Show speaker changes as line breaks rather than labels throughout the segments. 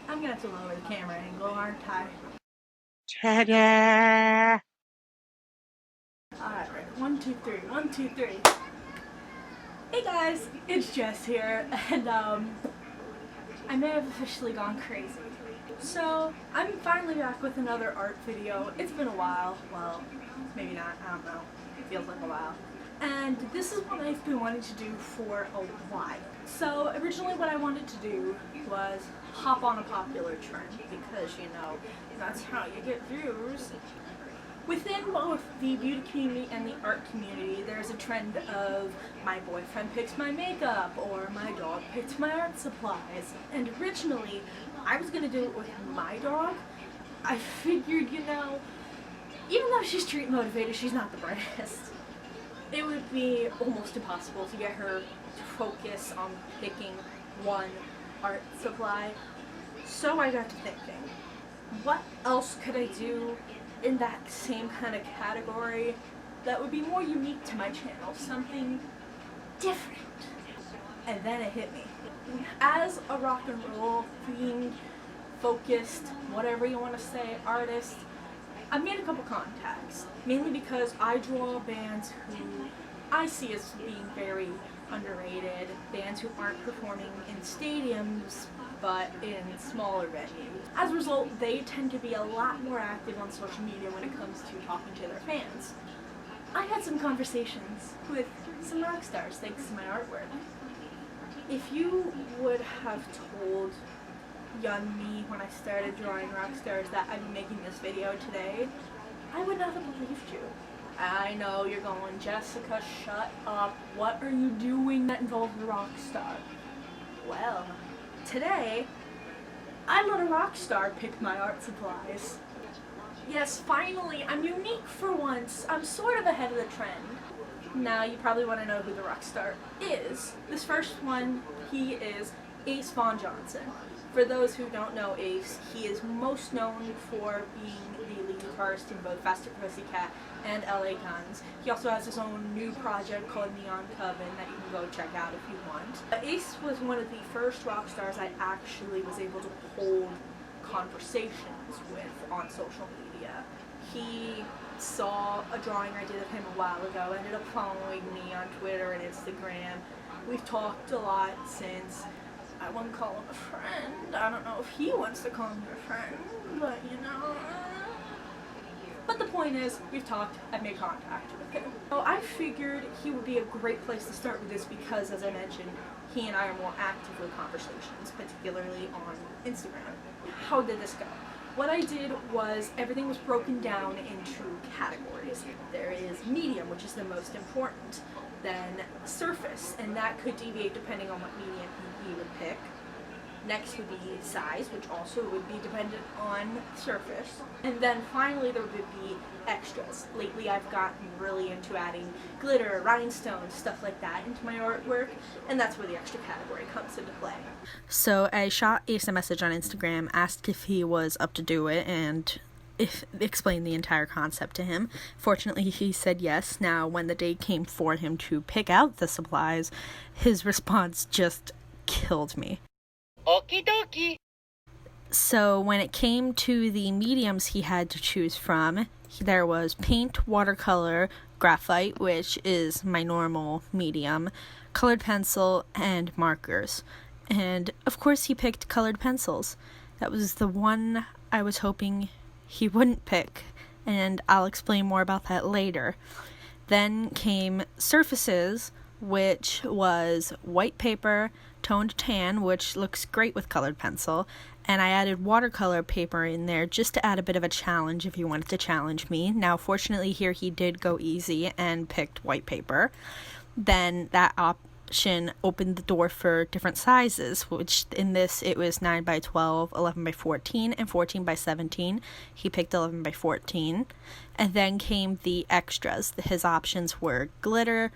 I'm gonna have to lower the camera angle, aren't I?
Ta-da!
Alright, 1, 2, 3, 1, 2, 3. Hey guys, it's Jess here, and I may have officially gone crazy. So, I'm finally back with another art video. It's been a while. Well, maybe not, I don't know. It feels like a while. And this is what I've been wanting to do for a while. So, originally what I wanted to do was hop on a popular trend because, you know, that's how you get views. Within both the beauty community and the art community, there's a trend of my boyfriend picks my makeup or my dog picks my art supplies. And originally, I was going to do it with my dog. I figured, you know, even though she's street motivated, she's not the brightest. It would be almost impossible to get her to focus on picking one art supply. So I got to thinking, what else could I do in that same kind of category that would be more unique to my channel, something different? And then it hit me. As a rock and roll themed, focused, whatever you want to say, artist, I made a couple contacts, mainly because I draw bands who I see as being very underrated, bands who aren't performing in stadiums but in smaller venues. As a result, they tend to be a lot more active on social media when it comes to talking to their fans. I had some conversations with some rock stars thanks to my artwork. If you would have told young me when I started drawing rock stars that I'd be making this video today, I would not have believed you. I know you're going, Jessica, shut up. What are you doing that involves a rock star? Well, today, I let a rock star pick my art supplies. Yes, finally, I'm unique for once. I'm sort of ahead of the trend. Now, you probably want to know who the rock star is. This first one, he is Ace Von Johnson. For those who don't know Ace, he is most known for being the lead guitarist in both Faster Pussycat and LA Guns. He also has his own new project called Neon Coven that you can go check out if you want. Ace was one of the first rock stars I actually was able to hold conversations with on social media. He saw a drawing I did of him a while ago, ended up following me on Twitter and Instagram. We've talked a lot since. I wouldn't call him a friend. I don't know if he wants to call me a friend, but you know. But the point is, we've talked, I've made contact with him. So I figured he would be a great place to start with this because, as I mentioned, he and I are more active with conversations, particularly on Instagram. How did this go? What I did was everything was broken down into categories. There is medium, which is the most important. Then surface, and that could deviate depending on what medium he would pick. Next would be size, which also would be dependent on surface. And then finally there would be extras. Lately I've gotten really into adding glitter, rhinestones, stuff like that into my artwork, and that's where the extra category comes into play.
So I shot Ace a message on Instagram, asked if he was up to do it, and explained the entire concept to him. Fortunately, he said yes. Now, when the day came for him to pick out the supplies, his response just killed me.
Okie dokie.
So when it came to the mediums he had to choose from, there was paint, watercolor, graphite, which is my normal medium, colored pencil, and markers. And of course he picked colored pencils. That was the one I was hoping he wouldn't pick, and I'll explain more about that later. Then came surfaces, which was white paper, toned tan, which looks great with colored pencil, and I added watercolor paper in there just to add a bit of a challenge if you wanted to challenge me. Now, fortunately here he did go easy and picked white paper. Then that option opened the door for different sizes, which in this it was 9 by 12, 11 by 14, and 14 by 17. He picked 11 by 14. And then came the extras. His options were glitter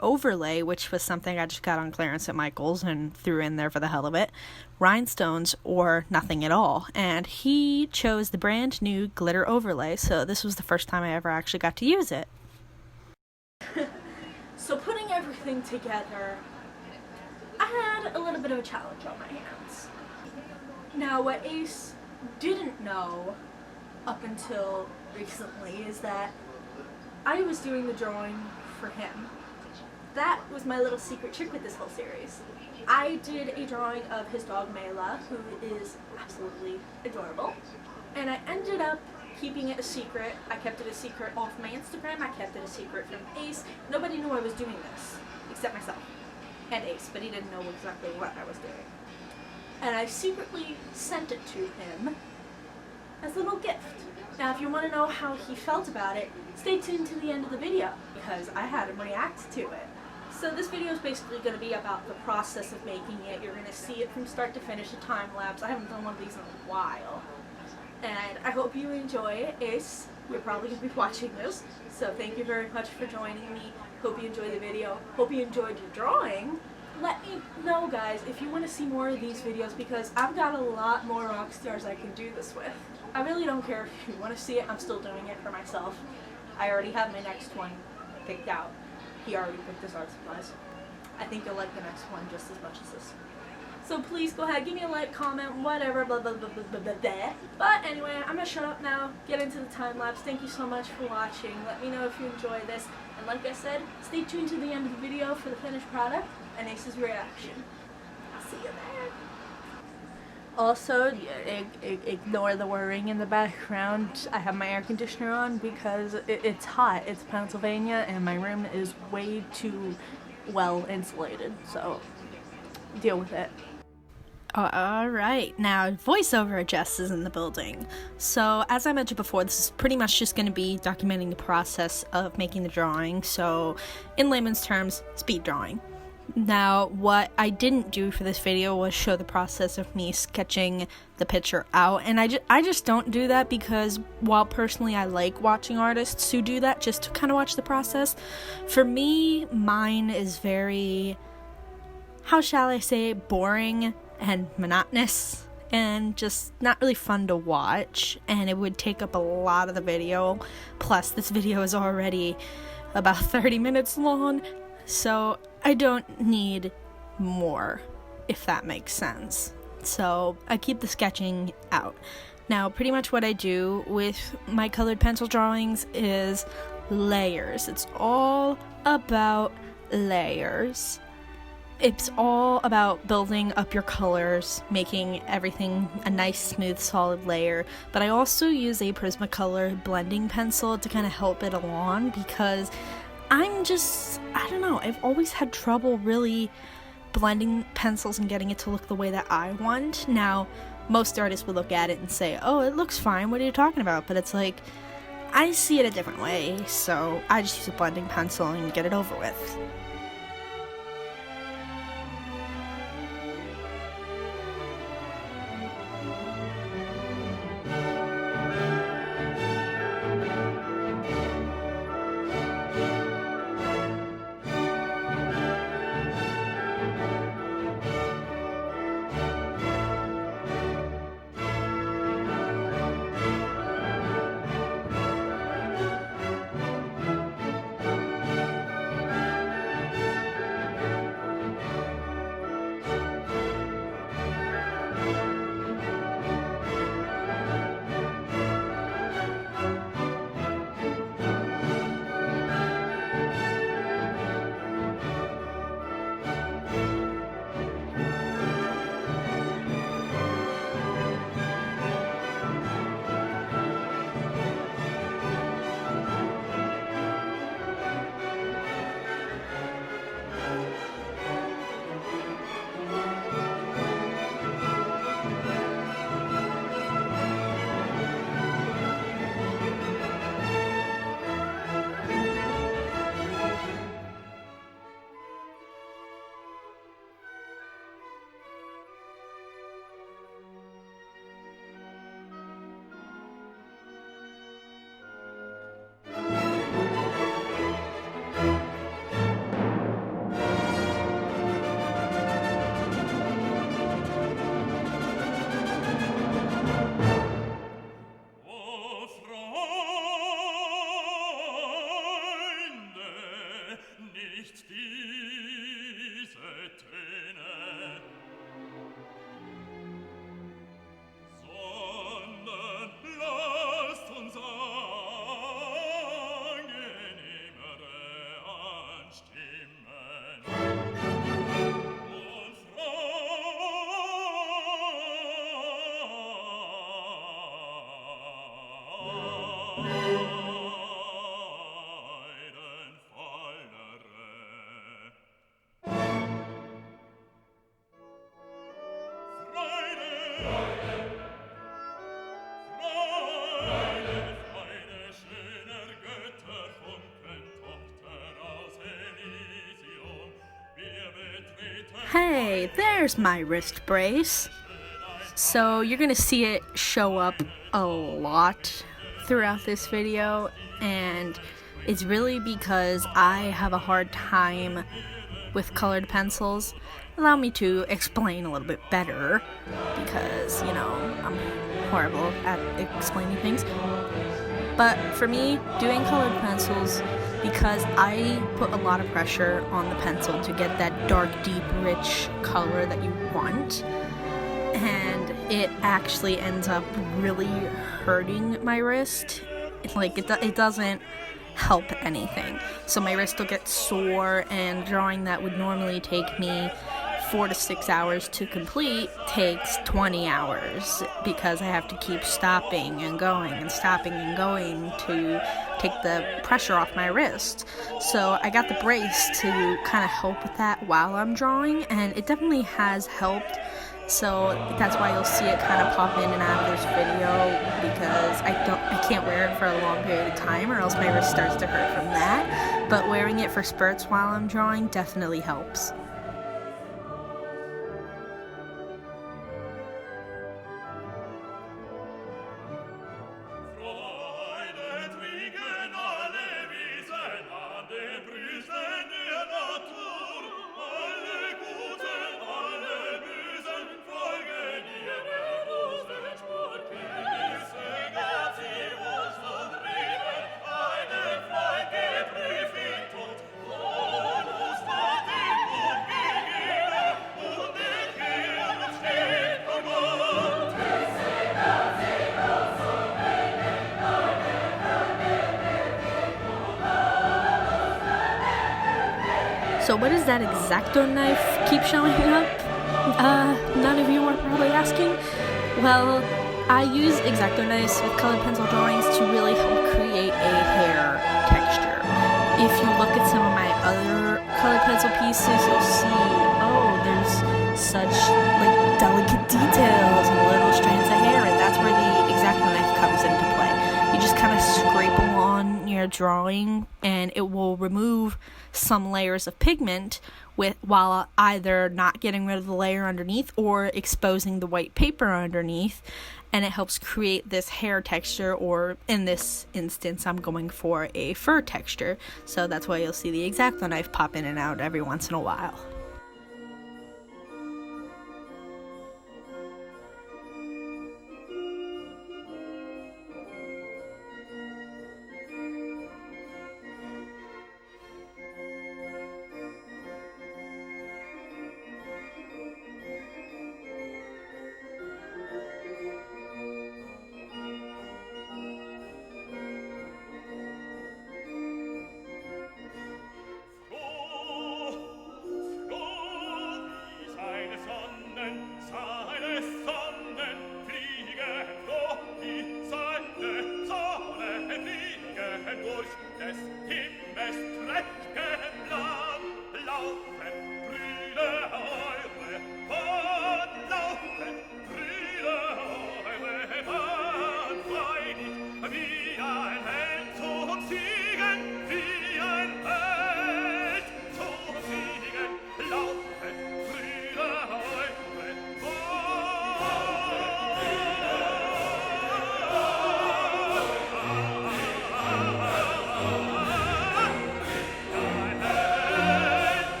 overlay, which was something I just got on clearance at Michael's and threw in there for the hell of it, rhinestones, or nothing at all. And he chose the brand new glitter overlay, so this was the first time I ever actually got to use it.
So putting everything together, I had a little bit of a challenge on my hands. Now, what Ace didn't know up until recently is that I was doing the drawing for him. That was my little secret trick with this whole series. I did a drawing of his dog Mela, who is absolutely adorable, and I ended up keeping it a secret. I kept it a secret off my Instagram, I kept it a secret from Ace. Nobody knew I was doing this, except myself and Ace, but he didn't know exactly what I was doing. And I secretly sent it to him as a little gift. Now, if you want to know how he felt about it, stay tuned to the end of the video, because I had him react to it. So this video is basically going to be about the process of making it. You're going to see it from start to finish, a time lapse. I haven't done one of these in a while. And I hope you enjoy it. Ace, you're probably going to be watching this, so thank you very much for joining me. Hope you enjoyed the video. Hope you enjoyed your drawing. Let me know, guys, if you want to see more of these videos, because I've got a lot more Rockstars I can do this with. I really don't care if you want to see it. I'm still doing it for myself. I already have my next one picked out. He already picked his art supplies. I think you'll like the next one just as much as this. So please go ahead, give me a like, comment, whatever, blah, blah, blah, blah, blah, blah, blah. But anyway, I'm going to shut up now, get into the time lapse. Thank you so much for watching. Let me know if you enjoy this. And like I said, stay tuned to the end of the video for the finished product and Ace's reaction. I'll see you there. Also, ignore the whirring in the background. I have my air conditioner on because it's hot. It's Pennsylvania and my room is way too well insulated, so deal with it.
Alright, now voiceover Jess is in the building. So, as I mentioned before, this is pretty much just going to be documenting the process of making the drawing. So, in layman's terms, speed drawing. Now, what I didn't do for this video was show the process of me sketching the picture out, and I just don't do that because while personally I like watching artists who do that just to kind of watch the process, for me, mine is very, how shall I say, boring and monotonous and just not really fun to watch, and it would take up a lot of the video. Plus, this video is already about 30 minutes long, so I don't need more, if that makes sense. So I keep the sketching out. Now, pretty much what I do with my colored pencil drawings is layers. It's all about layers. It's all about building up your colors, making everything a nice, smooth, solid layer. But I also use a Prismacolor blending pencil to kind of help it along because I don't know, I've always had trouble really blending pencils and getting it to look the way that I want. Now, most artists would look at it and say, oh, it looks fine, what are you talking about? But it's like, I see it a different way, so I just use a blending pencil and get it over with. Hey, there's my wrist brace. So you're gonna see it show up a lot throughout this video, and it's really because I have a hard time with colored pencils. Allow me to explain a little bit better, because, you know, I'm horrible at explaining things. But for me, doing colored pencils, because I put a lot of pressure on the pencil to get that dark, deep, rich color that you want, and it actually ends up really hurting my wrist. It doesn't help anything. So my wrist will get sore, and drawing that would normally take me 4 to 6 hours to complete takes 20 hours, because I have to keep stopping and going and stopping and going to take the pressure off my wrist. So I got the brace to kind of help with that while I'm drawing, and it definitely has helped. So that's why you'll see it kind of pop in and out of this video, because I can't wear it for a long period of time, or else my wrist starts to hurt from that. But wearing it for spurts while I'm drawing definitely helps. So what does that X-Acto knife keep showing up? None of you are probably asking. Well, I use X-Acto knives with colored pencil drawings to really help create a hair texture. If you look at some of my other colored pencil pieces, you'll see, oh, there's such delicate details and little strands of hair, and that's where the X-Acto knife comes into play. You just kind of scrape along your drawing, and it will remove some layers of pigment while either not getting rid of the layer underneath or exposing the white paper underneath, and it helps create this hair texture, or in this instance I'm going for a fur texture. So that's why you'll see the X-Acto knife pop in and out every once in a while.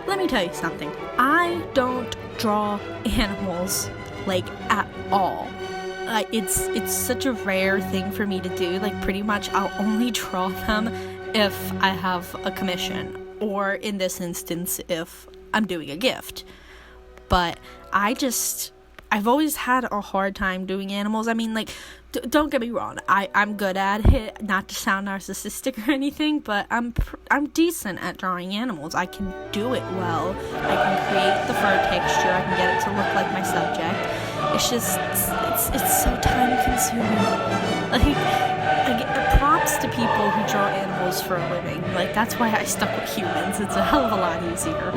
let me tell you something. I don't draw animals, like, at all. It's such a rare thing for me to do. Like, pretty much I'll only draw them if I have a commission, or in this instance, if I'm doing a gift. But I've always had a hard time doing animals. I mean, like, don't get me wrong, I'm good at it, not to sound narcissistic or anything, but I'm decent at drawing animals. I can do it well. I can create the fur texture, I can get it to look like my subject. It's just, it's so time consuming. Like, props to people who draw animals for a living. Like, that's why I stuck with humans. It's a hell of a lot easier.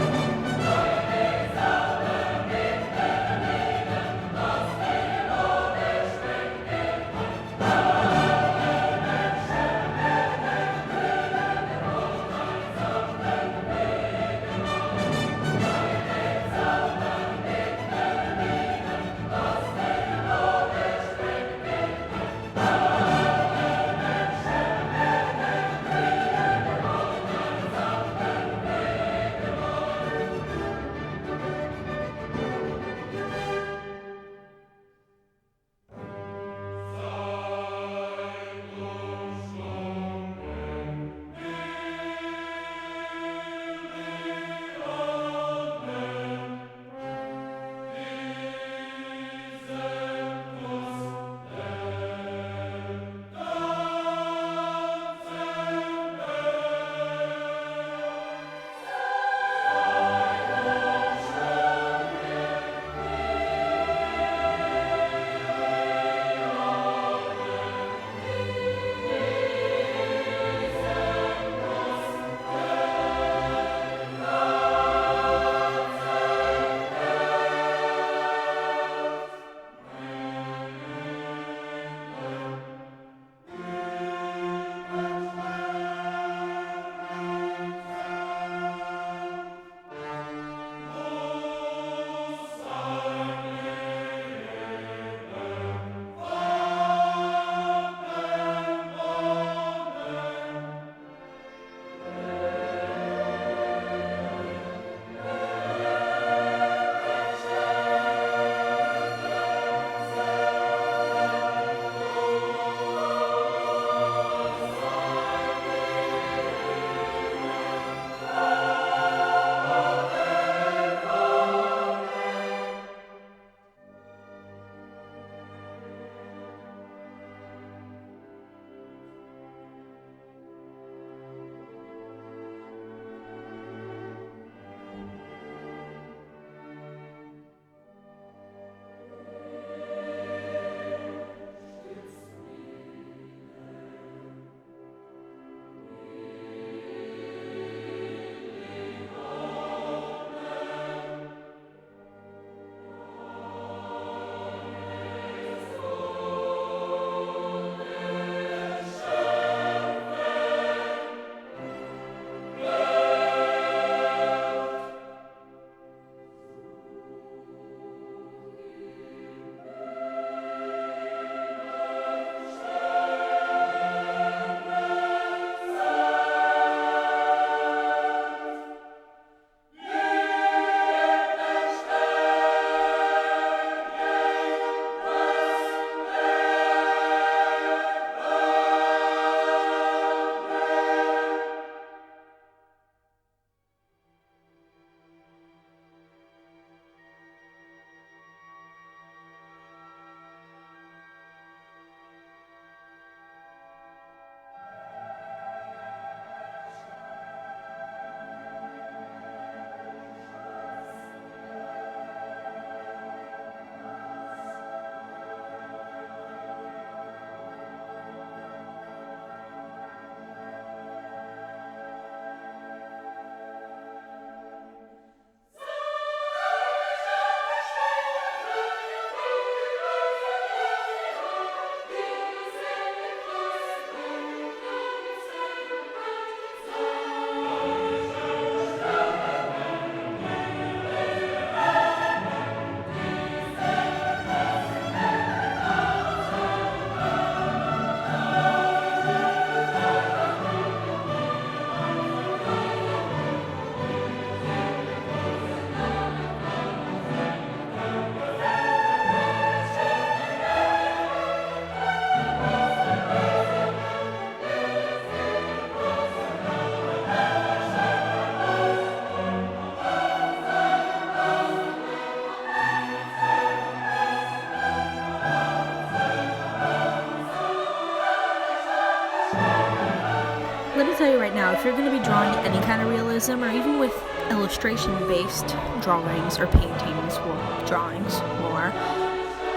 tell you right now, if you're going to be drawing any kind of realism, or even with illustration-based drawings or paintings, well, drawings more,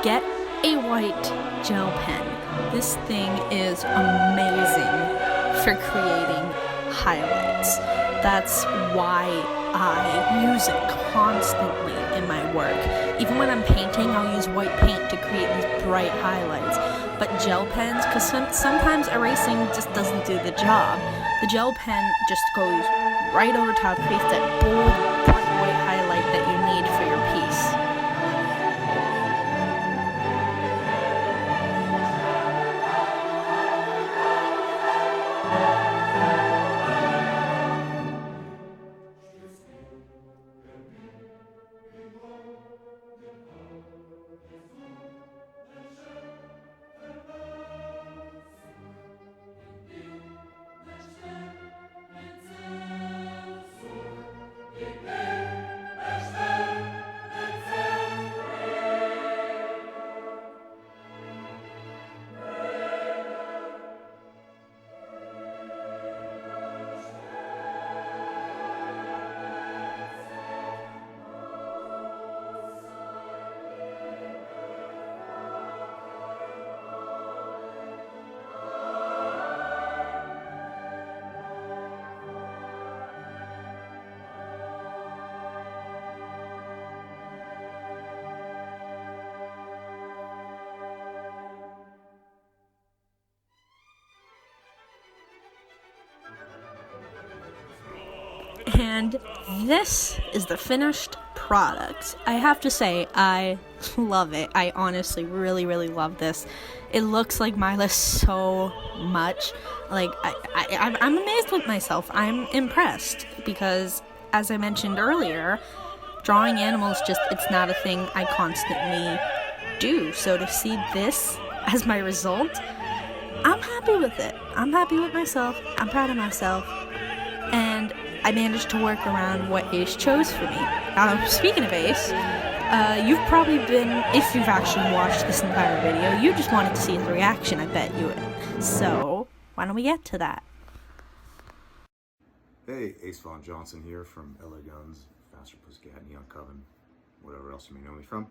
get a white gel pen. This thing is amazing for creating highlights. That's why I use it constantly in my work. Even when I'm painting, I'll use white paint to create these bright highlights. But gel pens, because sometimes erasing just doesn't do the job. The gel pen just goes right over top, creates that bold, bright white highlight that you need for your piece. And this is the finished product. I have to say, I love it. I honestly really, really love this. It looks like Mila so much. Like, I'm amazed with myself. I'm impressed because, as I mentioned earlier, drawing animals it's not a thing I constantly do. So to see this as my result, I'm happy with it. I'm happy with myself. I'm proud of myself. And I managed to work around what Ace chose for me. Speaking of Ace, you've probably if you've actually watched this entire video, you just wanted to see his reaction, I bet you would. So, why don't we get to that?
Hey, Ace Von Johnson here from LA Guns, Faster Pussycat, Neon Coven, whatever else you may know me from.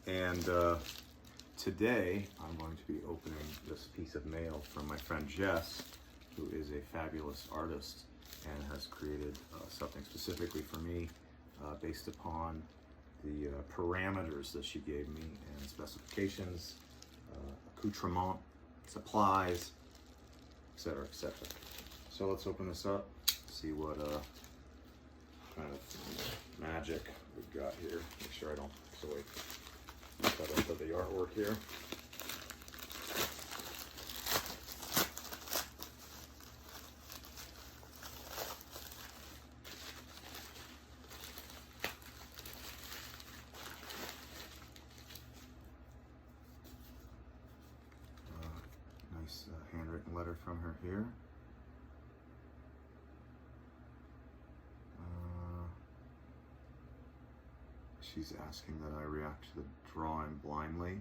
And today, I'm going to be opening this piece of mail from my friend Jess, who is a fabulous artist and has created something specifically for me based upon the parameters that she gave me and specifications, accoutrement, supplies, etc., etc. So let's open this up, see what kind of magic we've got here. Make sure I don't, so wait, I'll put the artwork here. Nice handwritten letter from her here. She's asking that I react to the drawing blindly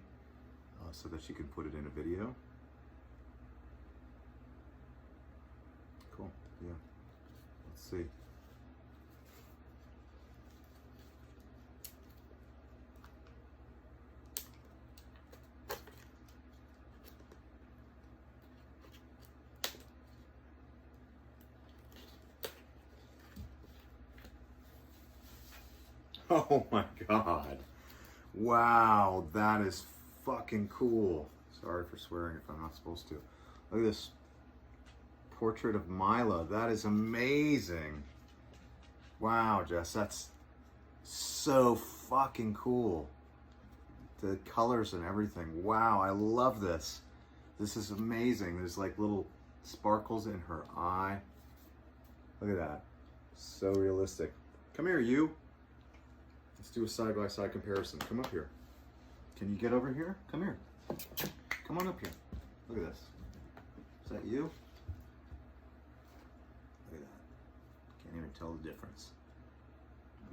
so that she can put it in a video. Cool, yeah. Let's see. Oh my God. Wow, that is fucking cool. Sorry for swearing if I'm not supposed to. Look at this portrait of Mila. That is amazing. Wow, Jess, that's so fucking cool. The colors and everything. Wow, I love this. This is amazing. There's like little sparkles in her eye. Look at that. So realistic. Come here, you. Let's do a side-by-side comparison. Come up here. Can you get over here? Come here. Come on up here. Look at this. Is that you? Look at that. Can't even tell the difference.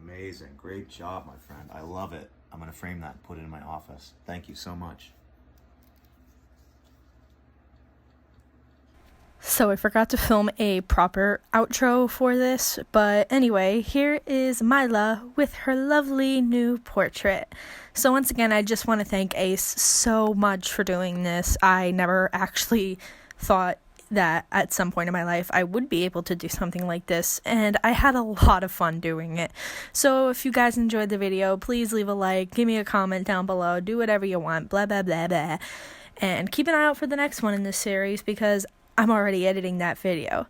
Amazing. Great job, my friend. I love it. I'm going to frame that and put it in my office. Thank you so much.
So I forgot to film a proper outro for this, but anyway, here is Mila with her lovely new portrait. So once again, I just want to thank Ace so much for doing this. I never actually thought that at some point in my life I would be able to do something like this, and I had a lot of fun doing it. So if you guys enjoyed the video, please leave a like, give me a comment down below, do whatever you want, blah blah blah blah, and keep an eye out for the next one in this series because I'm already editing that video.